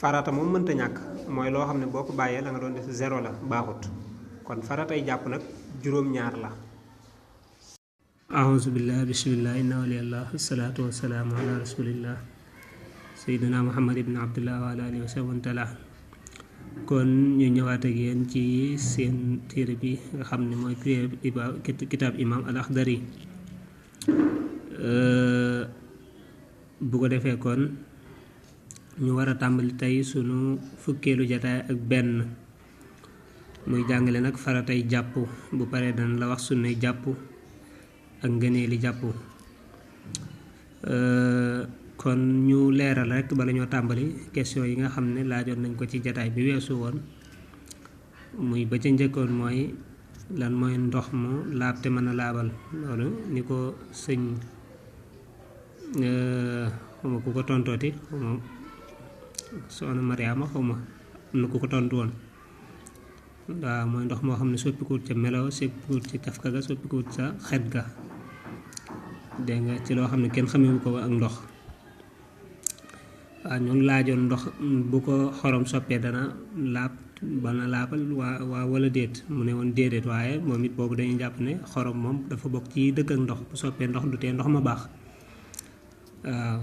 farata moom mënta ñàkk mooy loo xam ne boo ko bàyyee la nga doon def zéro la baaxut kon faratay jàpp nag juróom-ñaar la. aouzu billah bismillah inna waliyallah asalaatu wasalaamu ala rasulillah sayyidina muhammad ibn abdullah wa ala alihi wa sahbihi kon ñu ñëwaat ak yéen ci seen téere bi nga xam ne mooy kitaab imam al akhdari bu ko defee kon ñu war a tàmbali tey sunu fukkeelu jataay ak benn muy jàngale nag faratay jàpp bu paree dana la wax sunnay jàpp ak ngëneeli jàpp kon ñu leeral rek bala ñoo tàmbali question yi nga xam ne laajoon nañ ko ci jataay bi weesu woon muy ba ca njëkkoon mooy lan mooy ndox mu laab te mën a laabal loolu ni ko sëñ xawma ku ko tontooti xawma soxna Mariama xawma am na ku ko tontu woon waaw mooy ndox moo xam ne soppikuwut ca melaw soppikuwut ci cafka ga soppikuwut sa xet ga dégg nga ci loo xam ne kenn xamewu ko ak ndox waaw ñun laajoon ndox bu ko xorom soppee dana laab bana laabal waa wala déet mu ne woon déedéet waaye moom it boobu dañuy jàpp ne xorom moom dafa bokk ci dëkk ak ndox bu soppee ndox du tee ndox ma baax waaw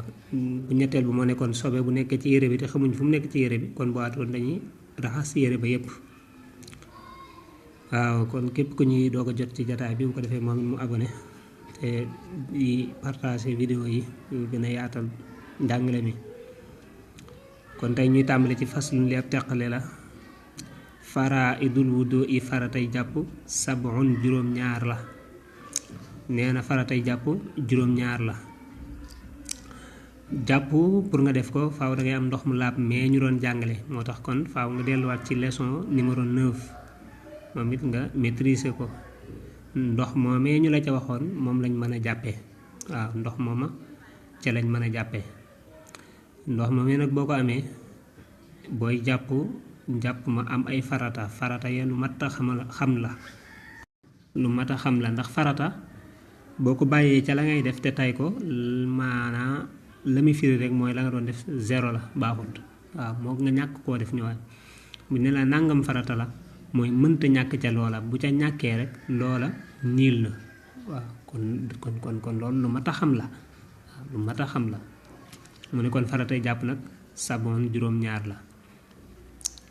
bu ñetteel bi moo nekkoon sobe bu nekkee ci yére bi te xamuñ fu mu nekk ci yére bi kon bu waatoon dañuy raxas yére ba yépp waaw kon képp ku ñuy doog a jot ci jataay bi bu ko defee moom it mu abonné te di partager vidéo yi yu gën a yaatal njàngale mi kon tey ñuy tàmbali ci faslun li ab teqale la faraidul wudu i faratay jàpp sab'un juróom-ñaar la nee na faratay jàpp juróom-ñaar la jàpp pour nga def ko faaw da ngay am ndox mu laab mais ñu doon jàngale moo tax kon faaw nga delluwaat ci leçon numéro 9 moom it nga maîtriser ko ndox moomee ñu la ca waxoon moom lañ mën a jàppee waaw ndox mooma ca lañ mën a jàppee ndox moomee nag boo ko amee booy jàpp ma am ay farata ya lu mat a xam la lu mat a xam la ndax farata boo ko bàyyee ca la ngay def te tay ko maanaa la muy firi rek mooy la nga doon def zéro la baaxut waaw moo nga ñàkk koo def ñëwaat bu ne la nàngam farata la mooy mënta ñàkk ca loola bu ca ñàkkee rek loola niil na waaw kon loolu lu mat a xam la waaw lu mat a xam la mu ne kon faratay jàpp nag saboon juróom-ñaar la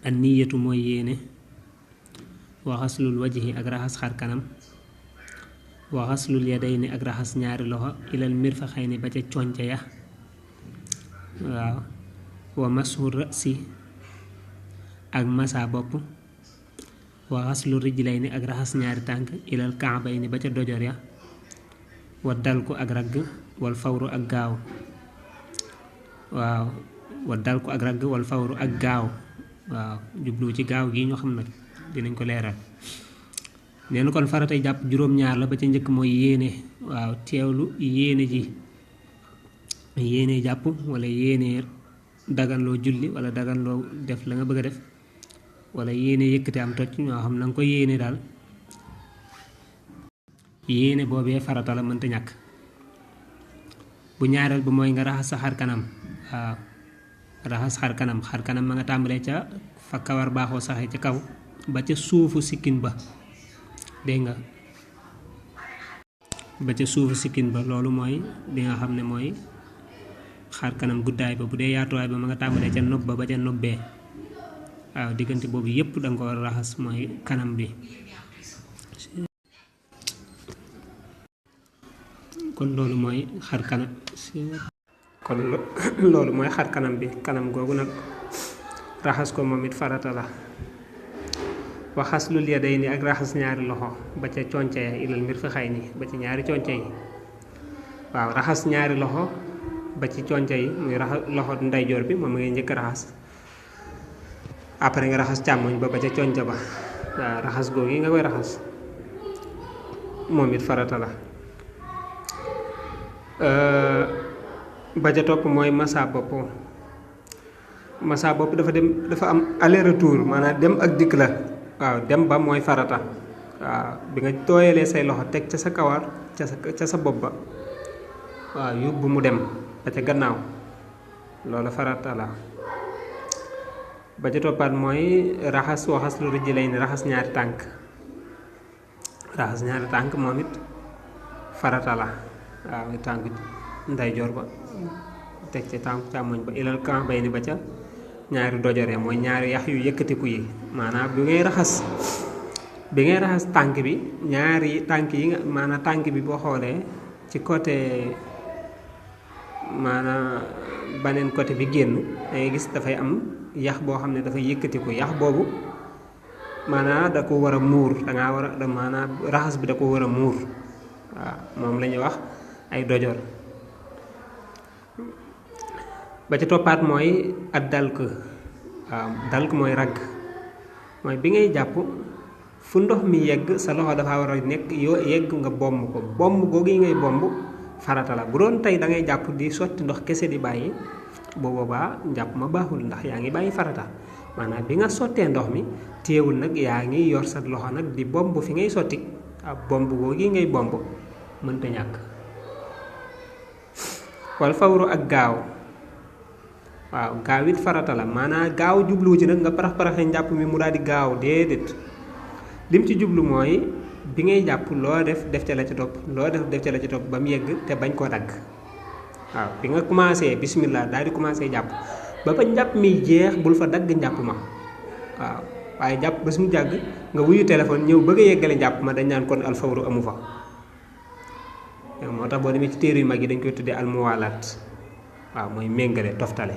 an niyatu mooy yéene waxaslul wajhi ak raxas xar kanam waxaslul yadayni ak raxas ñaari loxo ilal mirfaxayni ba ca conce ya waaw wa mashu rasi ak masa bopp waxaslu rijlayni ak raxas ñaari tànk ilal kaabayni ba ca dojor ya wa dalku ak ragg wal fawru ak gaaw waaw wa dalku ak ragg wal fawru ak gaaw waaw jublu ci gaaw gi ñu xam nag dinañ ko leeral nee na kon faratay jàpp juróom-ñaar la ba ca njëkk mooy yéene waaw teewlu yéene ji yéene jàpp wala yéene daganloo julli wala daganloo def la nga bëgg a def wala yéene yëkkati am toj ñoo xam na nga ko yéene daal yéene boobee farata la mënta ñàkk bu ñaareel ba mooy nga raxas sa xar kanam waaw raxas xar kanam ma nga tàmbalee ca fa kawar baaxoo saxee ca kaw ba ca suufu sikkin ba dégg nga ba ca suufu sikkin ba loolu mooy li nga xam ne mooy xar kanam guddaay ba bu dee yaatuwaay ba ma nga tàmbalee ca nopp ba ba ca nobbee waaw diggante boobu yépp danga ko war a raxas mooy kanam bi kon loolu mooy xar kanam kon loolu mooy xar kanam bi kanam googu nag raxas ko moom it farata la waxaslul yadayni ak raxas ñaari loxo ba ca conce ya ilal mirfaxayni ba ci ñaari conce yi waaw raxas ñaari loxo ba ci conce yi muy raxas loxo ndeyjoor bi moom ngay njëkk raxas après nga raxas càmmoñ ba ca conca ba waaw raxas googu yi nga koy raxas moom it farata la ba ca topp mooy massa bopp dafa am aller retour maanaam dem ak dikk la waaw dem ba mooy farata waaw bi nga tooyalee say loxo teg ca sa kawar ca sa bopp ba waaw yóbbu mu dem ba ca gannaaw loolu farata la ba ca toppaat mooy raxas waxas lu rëjj lay ni raxas ñaari tànk moom it farata la waaw tànk ndeyjoor ba teg ci tànk càmmoñ ba ilal kan bay ni ba ca ñaari dojore mooy ñaari yax yu yëkkatiku yi maanaam bi ngay raxas tànk bi ñaari tànk yi nga maanaam tànk bi boo xoolee ci côté maanaam beneen côté bi génn dangay gis dafay am yax boo xam ne dafay yëkkatiku yax boobu maanaam da ko war a muur dangaa war a maanaam raxas bi da ko war a muur waaw moom la ñuy wax ay dojor ba ca toppaat mooy ak dalk waaw dalk mooy ragg mooy bi ngay jàpp fu ndox mi yegg sa loxo dafa war a nekk yegg nga bomb ko bomb googu yi ngay bomb farata la bu doon tey da ngay jàpp di sotti ndox kese di bàyyi bu boobaa njàpp ma baaxul ndax yaa ngi bàyyi farata maanaam bi nga sottee ndox mi téewul nag yaa ngi yor sa loxo nag di bomb fi ngay sotti bomb googu yi ngay bomb mënta ñàkk wal fawru ak gaaw waaw gaaw it farata la maanaam gaaw jubluwu ci nag nga parax-paraxe njàpp mi mu daal di gaaw déedéet lim ci jublu mooy bi ngay jàpp loo def ca la ci topp ba mu yegg te bañ koo dagg waaw bi nga commencé bismillah daal di commencé jàpp ba njàpp mi jeex bul fa dagg njàpp ma waaw waaye jàpp ba sumu jàgg nga wuyu téléphone ñëw bëgg a yeggale njàpp ma dañ naan kon alfawru amu fa moo tax boo demee ci téere yu mag yi dañ koy tuddee almuwaalaat waaw mooy méngale toftale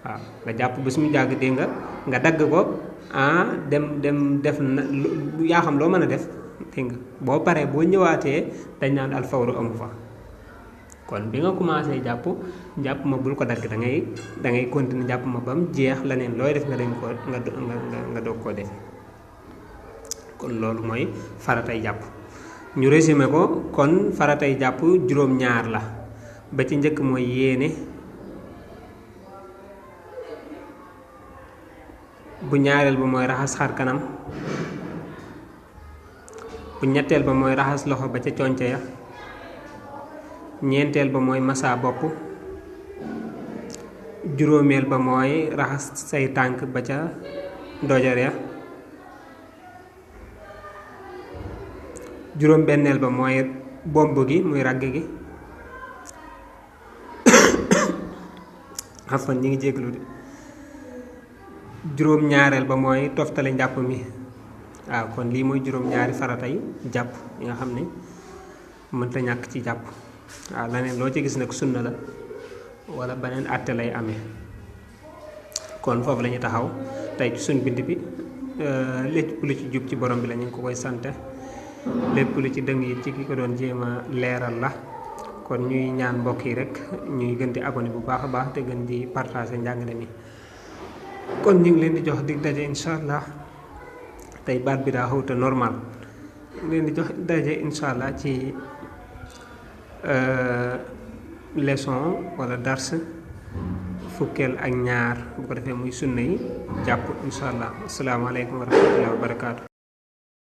waaw nga jàpp ba sumu jàgg dégg nga dagg ko dem def na yaa xam loo mën a def dégg nga boo paree boo ñëwaatee dañ naan alfawru amu fa kon bi nga commencé jàpp ma bul ko dagg da ngay continuer jàpp ma ba mu jeex leneen looy def nga dem ko nga doog koo def kon loolu mooy faratay jàpp ñu résumé ko kon faratay jàpp juróom-ñaar la ba ci njëkk mooy yéene bu ñaareel ba mooy raxas xar kanam bu ñetteel ba mooy raxas loxo ba ca conce ya ñeenteel ba mooy massa bopp juróomeel ba mooy raxas say tànk ba ca dojor ya juróom benneel ba mooy bomb gi muy ragg gi afan ñi ngi jéglu de juróom ñaareel ba mooy toftale njàpp mi waaw kon lii mooy juróom ñaari faratay jàpp yi nga xam ne mënta ñàkk ci jàpp waaw leneen loo ci gis nag sunna la wala beneen àtte lay amee kon foofu la ñuy taxaw tey ci suñ bind bi lépp lu ci jub ci borom bi la ñu ngi ko koy sante lépp lu ci dëng yi ci ki ko doon jéem a leeral la kon ñuy ñaan mbokk yi rek ñuy gën di abonné bu baax a baax te gën di partager njàngale mi kon ñu ngi leen di jox dig daje incha allah tey baat bi daa xawta normal ñu ngi leen di jox daje incha allah ci leçon wala dars fukkeel ak ñaar bu ko defee muy sunna yi jàpp incha allah asalaamaaleykum wa rahmatullahi wa barakaatu.